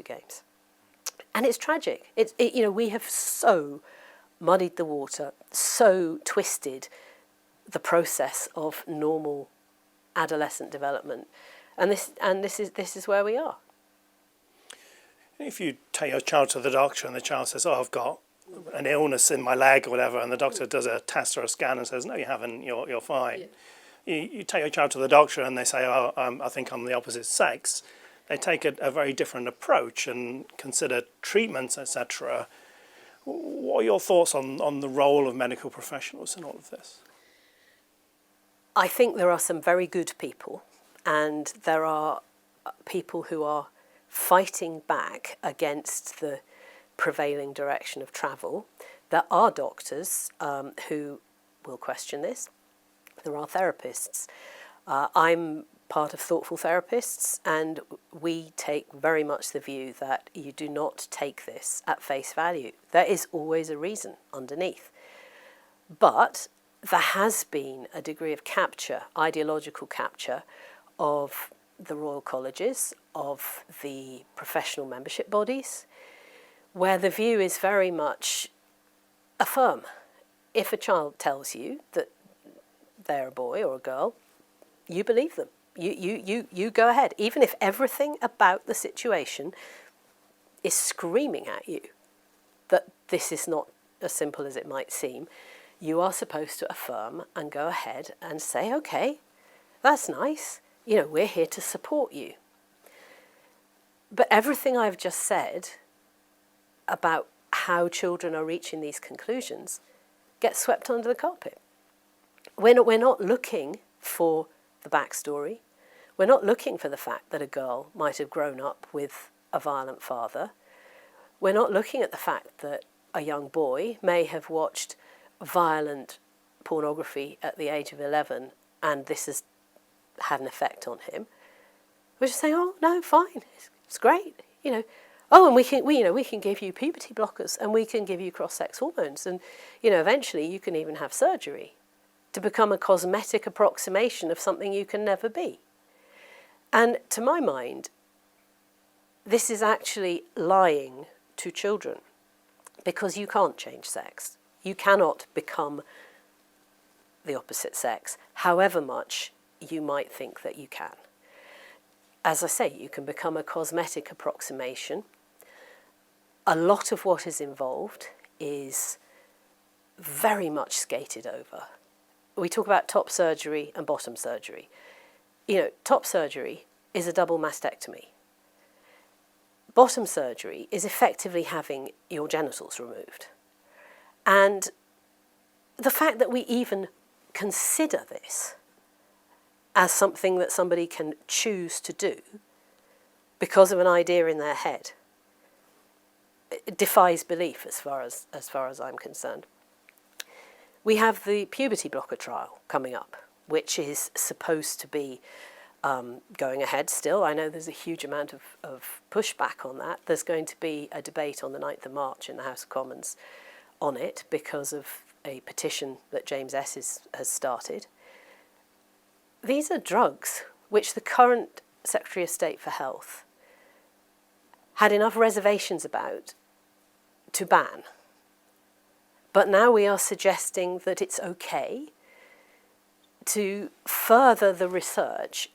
games. And it's tragic. You know, we have so muddied the water, so twisted the process of normal adolescent development, and this is where we are. If you take your child to the doctor and the child says, "Oh, I've got an illness in my leg or whatever," and the doctor does a test or a scan and says, "No, you haven't. You're fine." Yeah. You take your child to the doctor and they say, "Oh, I think I'm the opposite sex." They take a very different approach and consider treatments, etc. What are your thoughts on the role of medical professionals in all of this? I think there are some very good people, and there are people who are fighting back against the prevailing direction of travel. There are doctors who will question this. There are therapists. I'm part of Thoughtful Therapists, and we take very much the view that you do not take this at face value. There is always a reason underneath. But there has been a degree of capture, ideological capture, of the Royal Colleges, of the professional membership bodies, where the view is very much affirm. If a child tells you that they're a boy or a girl, you believe them. You go ahead, even if everything about the situation is screaming at you that this is not as simple as it might seem. You are supposed to affirm and go ahead and say, okay, that's nice. You know, we're here to support you. But everything I've just said about how children are reaching these conclusions gets swept under the carpet. We're not looking for the backstory. We're not looking for the fact that a girl might have grown up with a violent father. We're not looking at the fact that a young boy may have watched violent pornography at the age of 11 and this has had an effect on him. We're just saying, oh no, fine, it's great, you know. Oh, and we can give you puberty blockers and we can give you cross-sex hormones, and you know, eventually you can even have surgery to become a cosmetic approximation of something you can never be. And to my mind, this is actually lying to children, because you can't change sex. You cannot become the opposite sex, however much you might think that you can. As I say, you can become a cosmetic approximation. A lot of what is involved is very much skated over. We talk about top surgery and bottom surgery. You know, top surgery is a double mastectomy. Bottom surgery is effectively having your genitals removed. And the fact that we even consider this as something that somebody can choose to do because of an idea in their head, it defies belief as far as I'm concerned. We have the puberty blocker trial coming up, which is supposed to be going ahead still. I know there's a huge amount of pushback on that. There's going to be a debate on the 9th of March in the House of Commons on it because of a petition that James S. has started. These are drugs which the current Secretary of State for Health, had enough reservations about to ban. But now we are suggesting that it's okay to further the research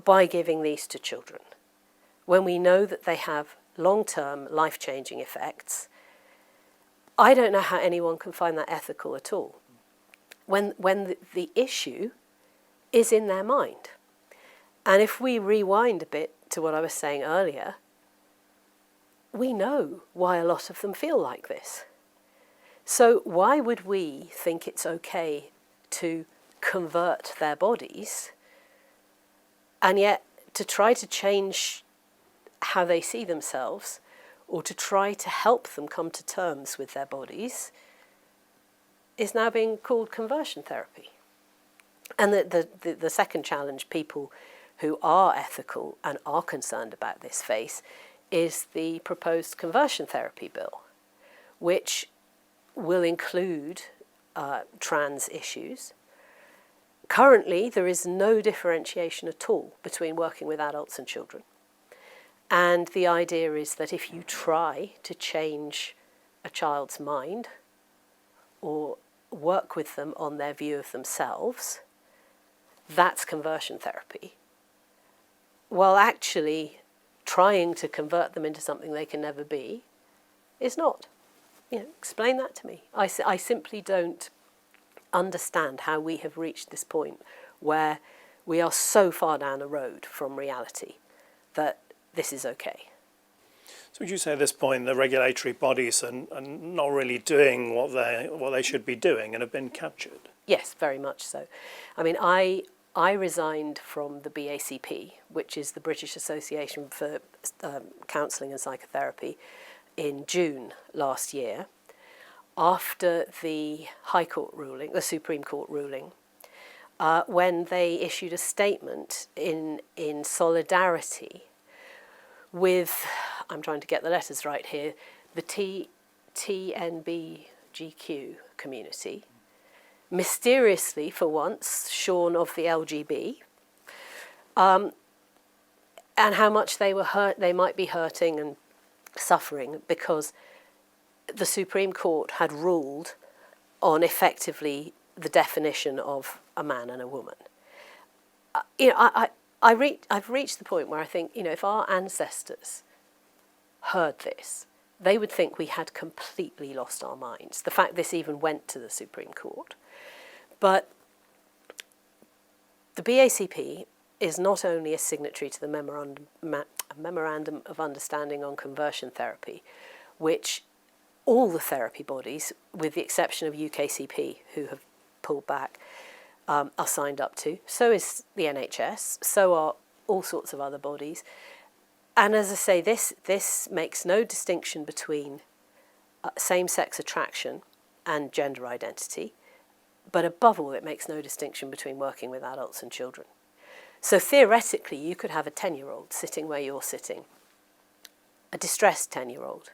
by giving these to children, when we know that they have long-term, life-changing effects. I don't know how anyone can find that ethical at all, when the issue is in their mind. And if we rewind a bit to what I was saying earlier, we know why a lot of them feel like this. So why would we think it's okay to convert their bodies, and yet to try to change how they see themselves, or to try to help them come to terms with their bodies, is now being called conversion therapy? And the second challenge people who are ethical and are concerned about this face is the proposed conversion therapy bill, which will include trans issues. Currently, there is no differentiation at all between working with adults and children. And the idea is that if you try to change a child's mind or work with them on their view of themselves, that's conversion therapy. While actually trying to convert them into something they can never be is not. Explain that to me. I simply don't understand how we have reached this point where we are so far down a road from reality that this is okay. So would you say at this point the regulatory bodies are not really doing what they should be doing and have been captured? Yes, very much so. I mean, I resigned from the BACP, which is the British Association for Counselling and Psychotherapy, in June last year, after the High Court ruling, the Supreme Court ruling, when they issued a statement in solidarity with, I'm trying to get the letters right here, the TNBGQ community, mysteriously for once shorn of the LGB, and how much they might be hurting and suffering because the Supreme Court had ruled on effectively the definition of a man and a woman. I've reached the point where I think, if our ancestors heard this, they would think we had completely lost our minds. The fact this even went to the Supreme Court. But the BACP is not only a signatory to the Memorandum of Understanding on Conversion Therapy, which all the therapy bodies, with the exception of UKCP, who have pulled back, are signed up to. So is the NHS, so are all sorts of other bodies. And as I say, this makes no distinction between same-sex attraction and gender identity, but above all, it makes no distinction between working with adults and children. So theoretically, you could have a 10-year-old sitting where you're sitting, a distressed 10-year-old,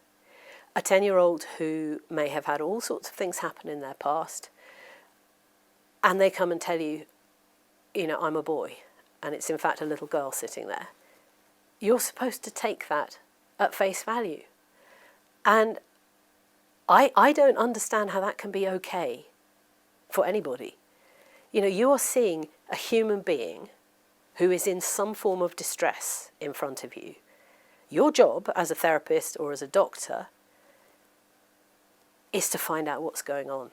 a 10-year-old who may have had all sorts of things happen in their past, and they come and tell you, I'm a boy, and it's in fact a little girl sitting there. You're supposed to take that at face value. And I don't understand how that can be okay for anybody. You are seeing a human being who is in some form of distress in front of you. Your job as a therapist or as a doctor is to find out what's going on,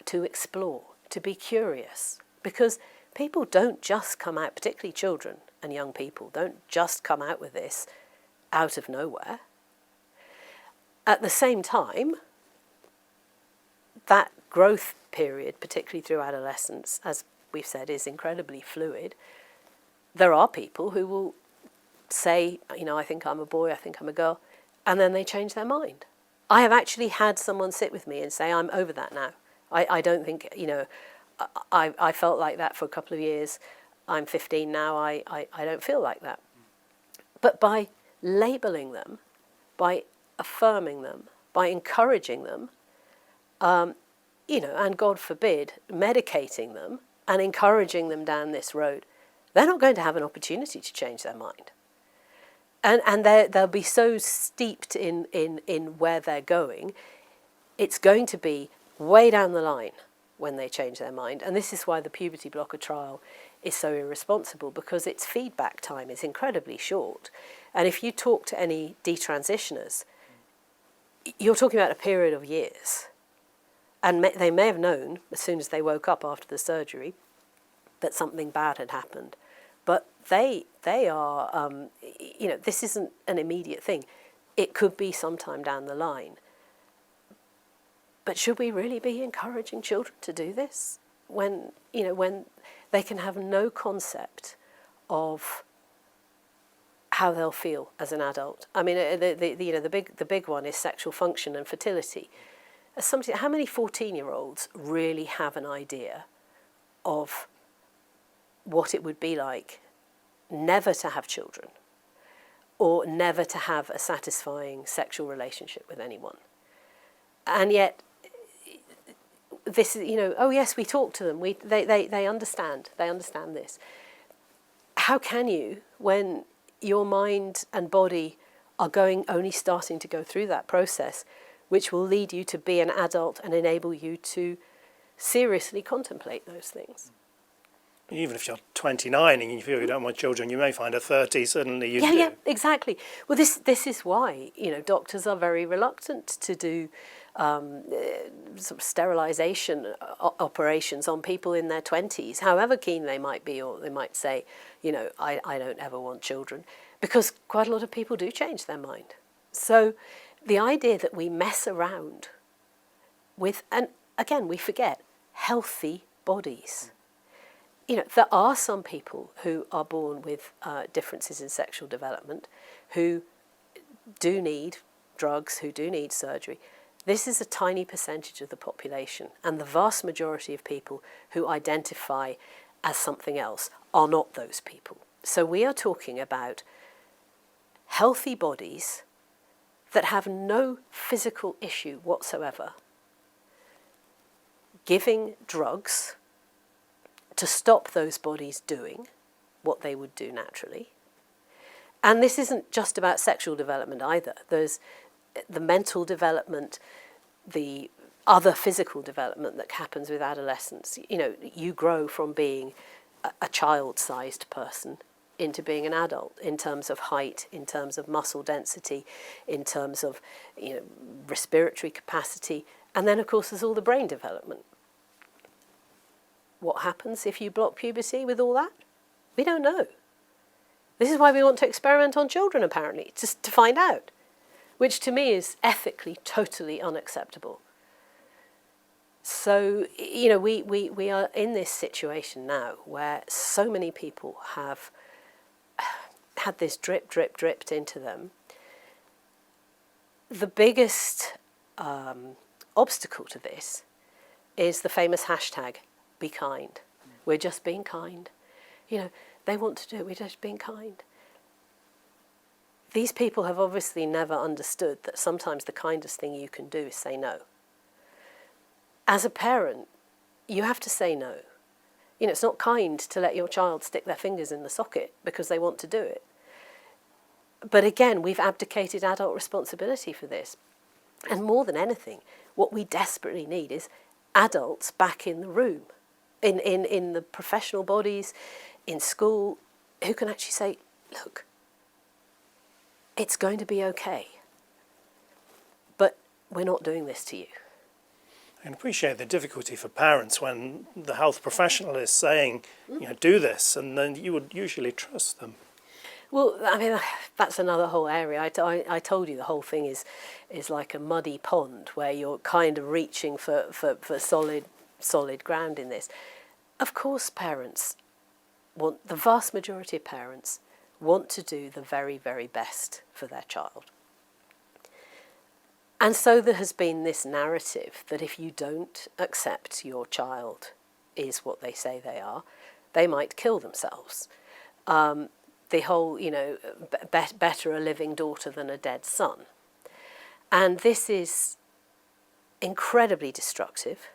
to explore, to be curious, because people don't just come out, particularly children and young people, don't just come out with this out of nowhere. At the same time, that growth period, particularly through adolescence, as we've said, is incredibly fluid. There are people who will say, I think I'm a boy, I think I'm a girl, and then they change their mind. I have actually had someone sit with me and say, I'm over that now. I don't think, I felt like that for a couple of years. I'm 15 now, I don't feel like that. But by labelling them, by affirming them, by encouraging them, and God forbid, medicating them and encouraging them down this road, they're not going to have an opportunity to change their mind. And they'll be so steeped in where they're going, it's going to be way down the line when they change their mind. And this is why the puberty blocker trial is so irresponsible, because its feedback time is incredibly short. And if you talk to any detransitioners, you're talking about a period of years. And they may have known as soon as they woke up after the surgery that something bad had happened. But they are, this isn't an immediate thing. It could be sometime down the line. But should we really be encouraging children to do this when they can have no concept of how they'll feel as an adult? I mean, the big one is sexual function and fertility. How many 14-year-olds really have an idea of what it would be like never to have children or never to have a satisfying sexual relationship with anyone? And yet, this is, oh yes, we talk to them. They understand. They understand this. How can you, when your mind and body are only starting to go through that process, which will lead you to be an adult and enable you to seriously contemplate those things? Even if you're 29 and you feel you don't want children, you may find at 30 suddenly you do. Yeah, exactly. Well, this is why doctors are very reluctant to do sort of sterilisation operations on people in their 20s, however keen they might be, or they might say, I don't ever want children, because quite a lot of people do change their mind. So the idea that we mess around with, and again, we forget, healthy bodies. There are some people who are born with differences in sexual development who do need drugs, who do need surgery. This is a tiny percentage of the population, and the vast majority of people who identify as something else are not those people. So we are talking about healthy bodies that have no physical issue whatsoever, giving drugs to stop those bodies doing what they would do naturally. And this isn't just about sexual development either. There's the mental development, the other physical development that happens with adolescence. You grow from being a child-sized person into being an adult in terms of height, in terms of muscle density, in terms of respiratory capacity. And then, of course, there's all the brain development. What happens if you block puberty with all that? We don't know. This is why we want to experiment on children, apparently, just to find out, which to me is ethically totally unacceptable. So, we are in this situation now where so many people have had this dripped into them. The biggest obstacle to this is the famous hashtag, be kind. We're just being kind. They want to do it, we're just being kind. These people have obviously never understood that sometimes the kindest thing you can do is say no. As a parent, you have to say no. It's not kind to let your child stick their fingers in the socket because they want to do it. But again, we've abdicated adult responsibility for this. And more than anything, what we desperately need is adults back in the room, in the professional bodies, in school, who can actually say, look, it's going to be okay, but we're not doing this to you. I can appreciate the difficulty for parents when the health professional is saying, do this, and then you would usually trust them. Well, I mean, that's another whole area. I told you the whole thing is like a muddy pond where you're kind of reaching for solid ground in this. Of course, the vast majority of parents want to do the very, very best for their child. And so there has been this narrative that if you don't accept your child is what they say they are, they might kill themselves. The whole, better a living daughter than a dead son. And this is incredibly destructive.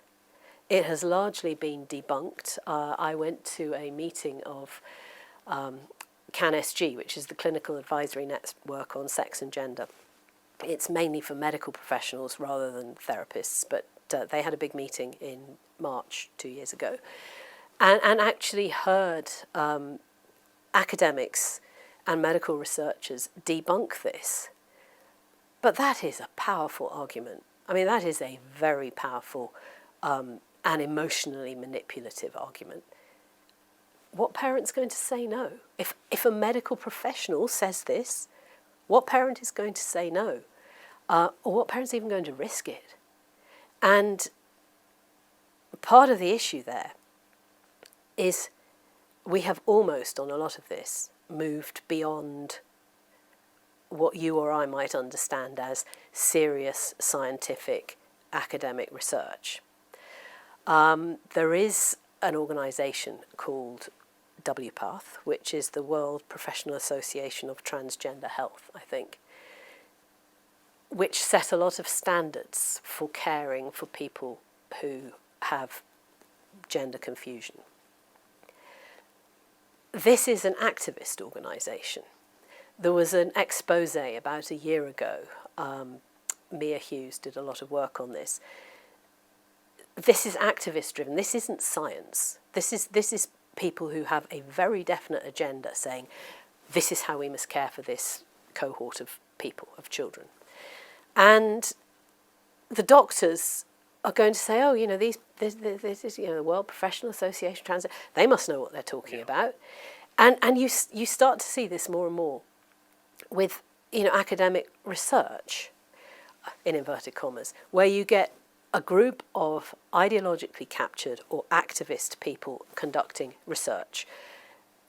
It has largely been debunked. I went to a meeting of CAN-SG, which is the Clinical Advisory Network on Sex and Gender. It's mainly for medical professionals rather than therapists, but they had a big meeting in March 2 years ago and actually heard academics and medical researchers debunk this. But that is a powerful argument. I mean, that is a very powerful and emotionally manipulative argument. What parent's going to say no? If a medical professional says this, what parent is going to say no? Or what parent's even going to risk it? And part of the issue there is we have almost, on a lot of this, moved beyond what you or I might understand as serious scientific academic research. There is an organisation called WPATH, which is the World Professional Association of Transgender Health, I think, which set a lot of standards for caring for people who have gender confusion. This is an activist organisation. There was an expose about a year ago. Mia Hughes did a lot of work on this. This is activist driven. This isn't science. This is people who have a very definite agenda saying, this is how we must care for this cohort of people, of children. And the doctors are going to say, oh, you know, this is, you know, the World Professional Association of Trans, they must know what they're talking about. And you start to see this more and more with, you know, academic research, in inverted commas, where you get a group of ideologically captured or activist people conducting research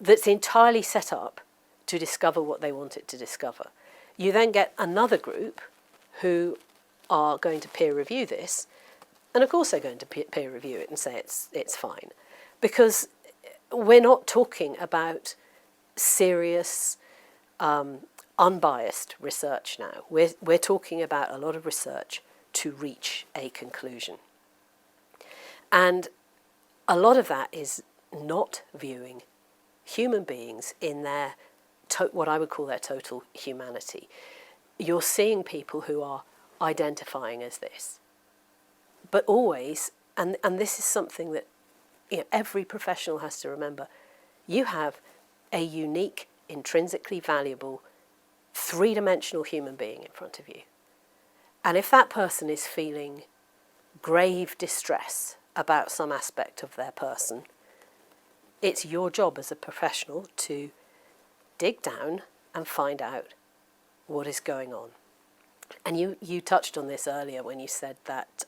that's entirely set up to discover what they want it to discover. You then get another group who are going to peer review this, and of course they're going to peer review it and say it's fine, because we're not talking about serious, unbiased research now. We're talking about a lot of research to reach a conclusion. And a lot of that is not viewing human beings in their, what I would call their total humanity. You're seeing people who are identifying as this. But always, and this is something that, you know, every professional has to remember, you have a unique, intrinsically valuable, three-dimensional human being in front of you. And if that person is feeling grave distress about some aspect of their person, it's your job as a professional to dig down and find out what is going on. And you touched on this earlier when you said that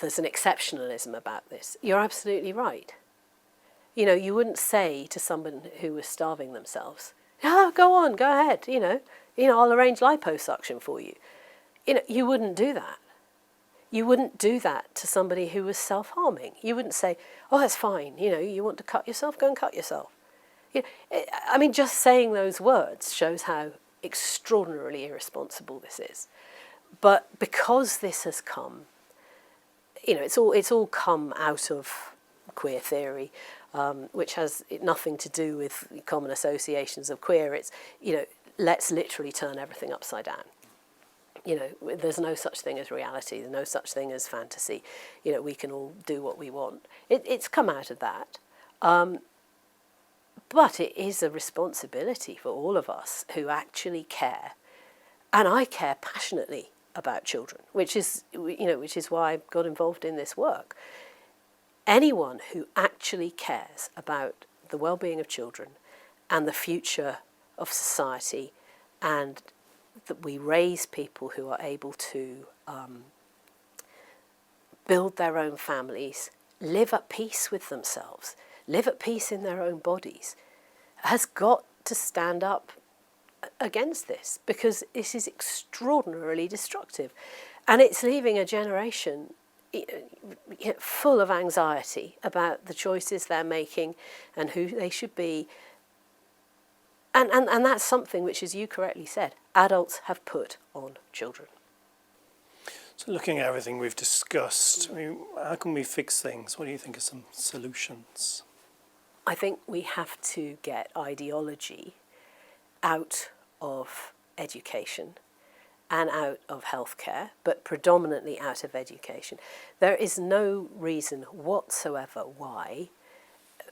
there's an exceptionalism about this. You're absolutely right. You know, you wouldn't say to someone who was starving themselves, oh, go on, go ahead, you know, I'll arrange liposuction for you. You know, you wouldn't do that. You wouldn't do that to somebody who was self-harming. You wouldn't say, oh, that's fine, you know, you want to cut yourself, go and cut yourself. You know, I mean, just saying those words shows how extraordinarily irresponsible this is. But because this has come, you know, it's all come out of queer theory, which has nothing to do with common associations of queer. It's, you know, let's literally turn everything upside down. You know, there's no such thing as reality. There's no such thing as fantasy. You know, we can all do what we want. It's come out of that. But it is a responsibility for all of us who actually care. And I care passionately about children, which is why I got involved in this work. Anyone who actually cares about the well-being of children and the future of society, and that we raise people who are able to build their own families, live at peace with themselves, live at peace in their own bodies, has got to stand up against this, because this is extraordinarily destructive. And it's leaving a generation full of anxiety about the choices they're making and who they should be. And that's something which, as you correctly said, adults have put on children. So looking at everything we've discussed, I mean, how can we fix things? What do you think are some solutions? I think we have to get ideology out of education and out of healthcare, but predominantly out of education. There is no reason whatsoever why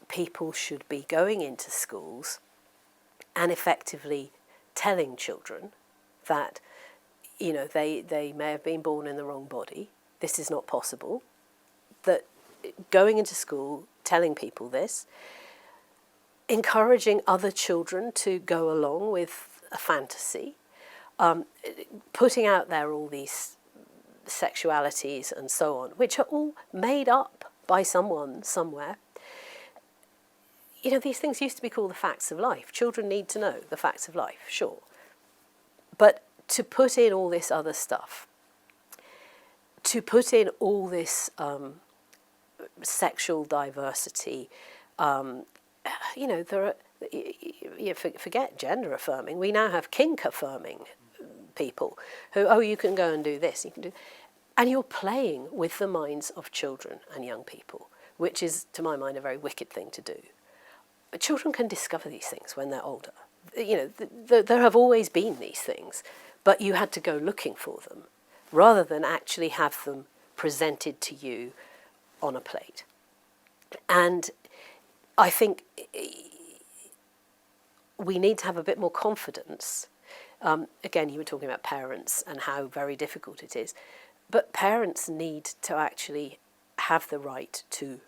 people should be going into schools and effectively telling children that, you know, they may have been born in the wrong body, this is not possible, that going into school, telling people this, encouraging other children to go along with a fantasy, putting out there all these sexualities and so on, which are all made up by someone somewhere. You know, these things used to be called the facts of life. Children need to know the facts of life, sure. But to put in all this other stuff, to put in all this sexual diversity, you know, there are, you forget gender affirming. We now have kink affirming people who, oh, you can go and do this, you can do, and you're playing with the minds of children and young people, which is, to my mind, a very wicked thing to do. But children can discover these things when they're older. You know, there have always been these things, but you had to go looking for them rather than actually have them presented to you on a plate. And I think we need to have a bit more confidence. Again, you were talking about parents and how very difficult it is, but parents need to actually have the right to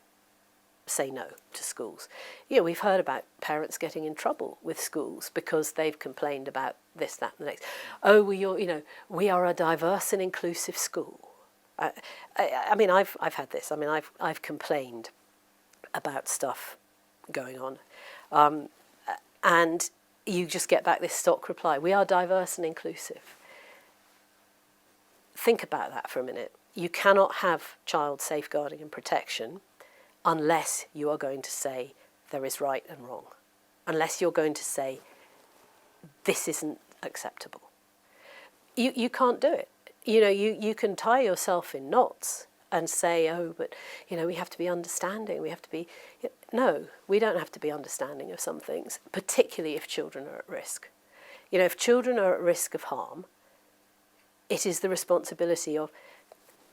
say no to schools. You know, we've heard about parents getting in trouble with schools because they've complained about this, that, and the next. Oh, we are a diverse and inclusive school. I mean, I've had this. I mean, I've complained about stuff going on, and you just get back this stock reply: we are diverse and inclusive. Think about that for a minute. You cannot have child safeguarding and protection unless you are going to say there is right and wrong, unless you're going to say this isn't acceptable. You can't do it. You know, you can tie yourself in knots and say, oh, but, you know, we have to be understanding, we have to be... No, we don't have to be understanding of some things, particularly if children are at risk. You know, if children are at risk of harm, it is the responsibility of...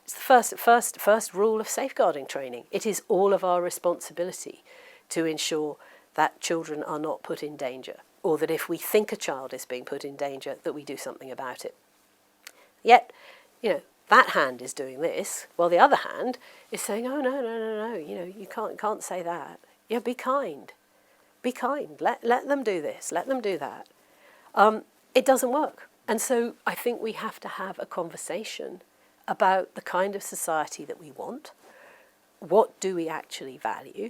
It's the first rule of safeguarding training. It is all of our responsibility to ensure that children are not put in danger, or that if we think a child is being put in danger, that we do something about it. Yet, you know, that hand is doing this, while the other hand is saying, oh, no, you know, you can't say that. Yeah, be kind. Be kind. Let them do this. Let them do that. It doesn't work. And so I think we have to have a conversation about the kind of society that we want. What do we actually value?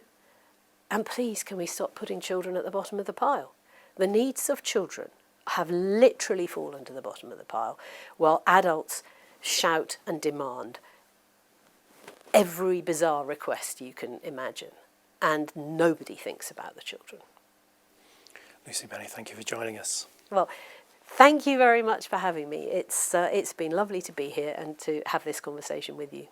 And please, can we stop putting children at the bottom of the pile? The needs of children have literally fallen to the bottom of the pile, while adults shout and demand every bizarre request you can imagine, and nobody thinks about the children. Lucy Beney, thank you for joining us. Well, thank you very much for having me. It's been lovely to be here and to have this conversation with you.